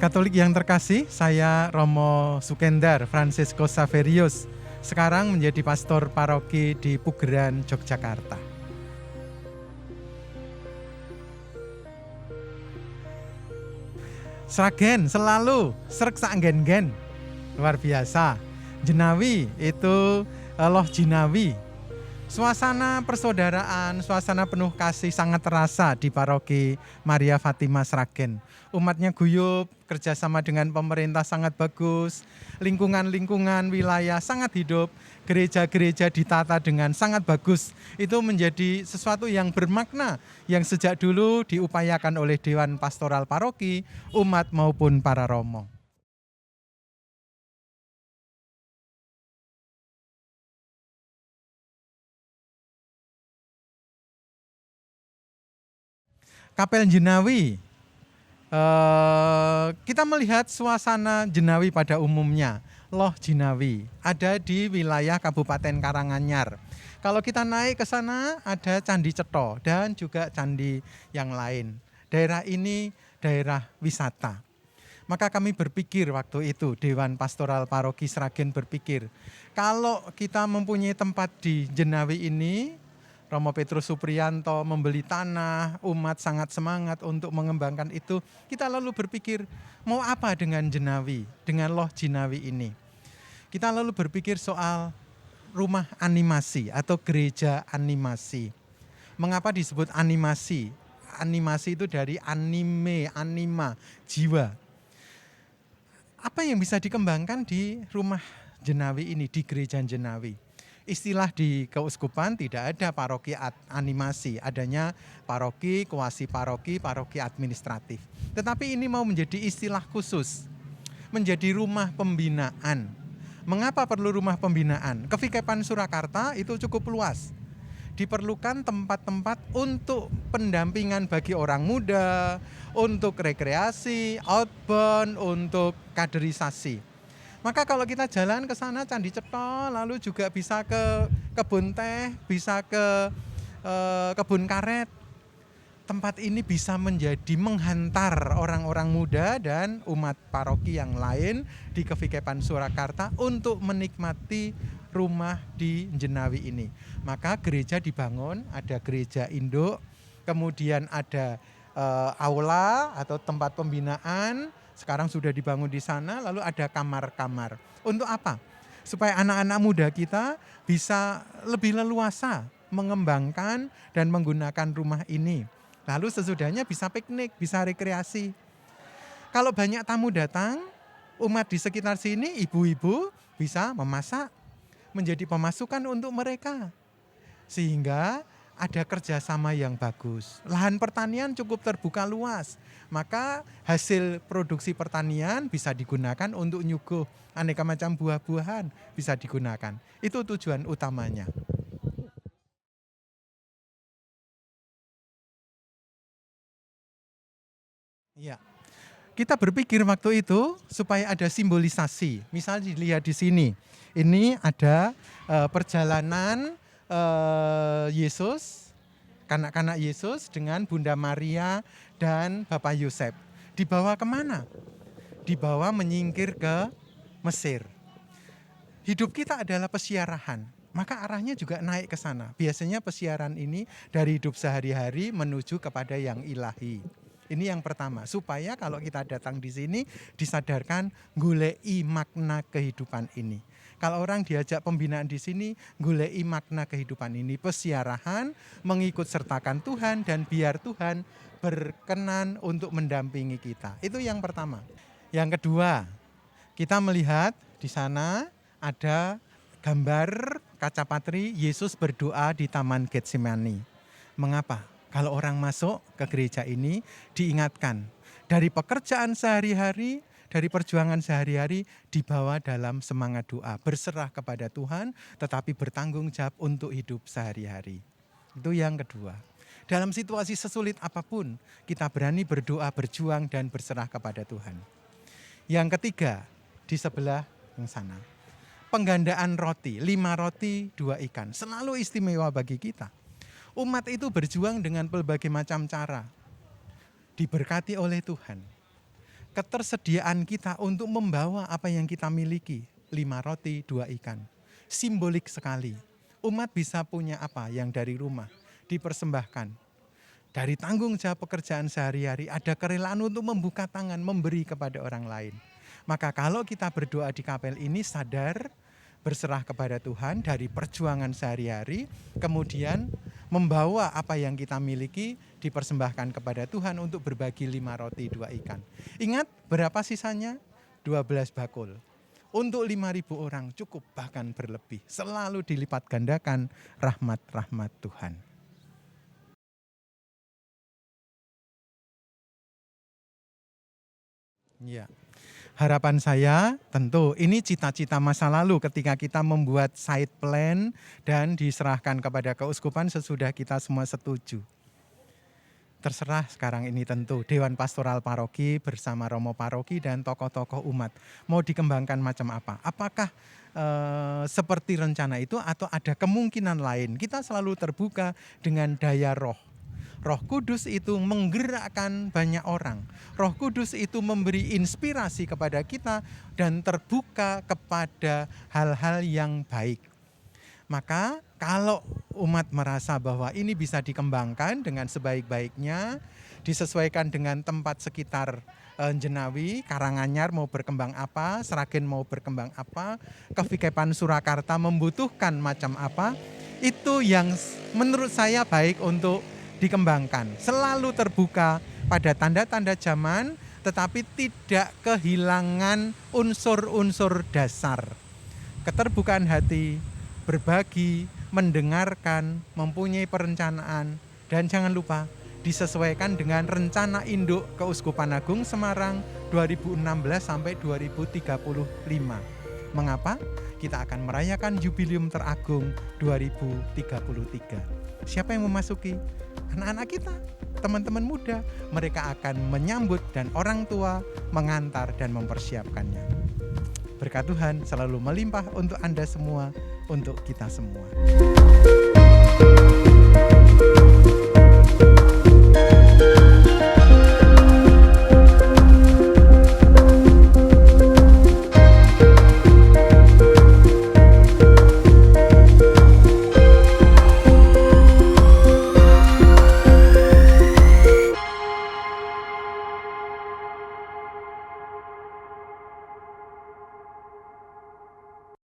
Katolik yang terkasih, saya Romo Sukendar Francisco Saverius, sekarang menjadi pastor paroki di Pugeran, Yogyakarta. Sragen selalu srek saenggen-gen, luar biasa. Jenawi itu loh Jinawi. Suasana persaudaraan, suasana penuh kasih sangat terasa di paroki Maria Fatima Sragen. Umatnya guyup, kerjasama dengan pemerintah sangat bagus, lingkungan-lingkungan wilayah sangat hidup, gereja-gereja ditata dengan sangat bagus. Itu menjadi sesuatu yang bermakna, yang sejak dulu diupayakan oleh Dewan Pastoral Paroki, umat maupun para romo. Kapel Jenawi, kita melihat suasana Jenawi pada umumnya. Loh Jenawi ada di wilayah Kabupaten Karanganyar. Kalau kita naik ke sana ada Candi Cetho dan juga candi yang lain. Daerah ini daerah wisata. Maka kami berpikir waktu itu, Dewan Pastoral Paroki Sragen berpikir, kalau kita mempunyai tempat di Jenawi ini, Romo Petrus Supriyanto membeli tanah, umat sangat semangat untuk mengembangkan itu. Kita lalu berpikir, mau apa dengan Jenawi, dengan Loh Jenawi ini? Kita lalu berpikir soal rumah animasi atau gereja animasi. Mengapa disebut animasi? Animasi itu dari anime, anima, jiwa. Apa yang bisa dikembangkan di rumah Jenawi ini, di gereja Jenawi? Istilah di keuskupan tidak ada paroki animasi, adanya paroki, kuasi paroki, paroki administratif. Tetapi ini mau menjadi istilah khusus, menjadi rumah pembinaan. Mengapa perlu rumah pembinaan? Kevikepan Surakarta itu cukup luas. Diperlukan tempat-tempat untuk pendampingan bagi orang muda, untuk rekreasi, outbound, untuk kaderisasi. Maka kalau kita jalan ke sana Candi Cetho, lalu juga bisa ke kebun teh, bisa ke kebun karet. Tempat ini bisa menjadi menghantar orang-orang muda dan umat paroki yang lain di Kevikepan Surakarta untuk menikmati rumah di Jenawi ini. Maka gereja dibangun, ada gereja induk, kemudian ada aula atau tempat pembinaan. Sekarang sudah dibangun di sana, lalu ada kamar-kamar. Untuk apa? Supaya anak-anak muda kita bisa lebih leluasa mengembangkan dan menggunakan rumah ini. Lalu sesudahnya bisa piknik, bisa rekreasi. Kalau banyak tamu datang, umat di sekitar sini, ibu-ibu bisa memasak, menjadi pemasukan untuk mereka. Sehingga ada kerjasama yang bagus. Lahan pertanian cukup terbuka luas, maka hasil produksi pertanian bisa digunakan untuk nyuguh aneka macam buah-buahan bisa digunakan. Itu tujuan utamanya. Iya. Kita berpikir waktu itu supaya ada simbolisasi. Misalnya dilihat di sini, ini ada perjalanan Yesus, kanak-kanak Yesus dengan Bunda Maria dan Bapak Yosef. Dibawa kemana? Dibawa menyingkir ke Mesir. Hidup kita adalah pesiarahan, maka arahnya juga naik ke sana. Biasanya pesiaran ini dari hidup sehari-hari menuju kepada yang ilahi. Ini yang pertama, supaya kalau kita datang di sini disadarkan goleki makna kehidupan ini. Kalau orang diajak pembinaan di sini, goleki makna kehidupan ini, pesiarahan, mengikut sertakan Tuhan dan biar Tuhan berkenan untuk mendampingi kita. Itu yang pertama. Yang kedua, kita melihat di sana ada gambar kaca patri Yesus berdoa di Taman Getsemani. Mengapa? Kalau orang masuk ke gereja ini diingatkan dari pekerjaan sehari-hari, dari perjuangan sehari-hari dibawa dalam semangat doa, berserah kepada Tuhan tetapi bertanggung jawab untuk hidup sehari-hari. Itu yang kedua. Dalam situasi sesulit apapun, kita berani berdoa, berjuang dan berserah kepada Tuhan. Yang ketiga, di sebelah yang sana. Penggandaan roti, 5 roti, 2 ikan. Selalu istimewa bagi kita. Umat itu berjuang dengan berbagai macam cara. Diberkati oleh Tuhan. ketersediaan kita untuk membawa apa yang kita miliki, 5 roti, 2 ikan. Simbolik sekali. Umat bisa punya apa yang dari rumah dipersembahkan. Dari tanggung jawab pekerjaan sehari-hari ada kerelaan untuk membuka tangan, memberi kepada orang lain. Maka kalau kita berdoa di kapel ini sadar, berserah kepada Tuhan dari perjuangan sehari-hari, kemudian membawa apa yang kita miliki dipersembahkan kepada Tuhan untuk berbagi 5 roti 2 ikan. Ingat berapa sisanya? 12 bakul. Untuk 5.000 orang cukup bahkan berlebih. Selalu dilipat gandakan rahmat-rahmat Tuhan. Ya. Harapan saya tentu ini cita-cita masa lalu ketika kita membuat side plan dan diserahkan kepada keuskupan sesudah kita semua setuju. Terserah sekarang ini tentu Dewan Pastoral Paroki bersama Romo Paroki dan tokoh-tokoh umat mau dikembangkan macam apa. Apakah seperti rencana itu atau ada kemungkinan lain. Kita selalu terbuka dengan daya roh. Roh Kudus itu menggerakkan banyak orang. Roh Kudus itu memberi inspirasi kepada kita dan terbuka kepada hal-hal yang baik. Maka kalau umat merasa bahwa ini bisa dikembangkan dengan sebaik-baiknya, disesuaikan dengan tempat sekitar Jenawi, Karanganyar mau berkembang apa, Sragen mau berkembang apa, Kevikepan Surakarta membutuhkan macam apa, itu yang menurut saya baik untuk dikembangkan. Selalu terbuka pada tanda-tanda zaman, tetapi tidak kehilangan unsur-unsur dasar. Keterbukaan hati, berbagi, mendengarkan, mempunyai perencanaan, dan jangan lupa disesuaikan dengan rencana induk Keuskupan Agung Semarang 2016 sampai 2035. Mengapa? Kita akan merayakan jubileum teragung 2033. Siapa yang memasuki? Anak-anak kita, teman-teman muda. Mereka akan menyambut dan orang tua mengantar dan mempersiapkannya. Berkat Tuhan selalu melimpah untuk Anda semua, untuk kita semua.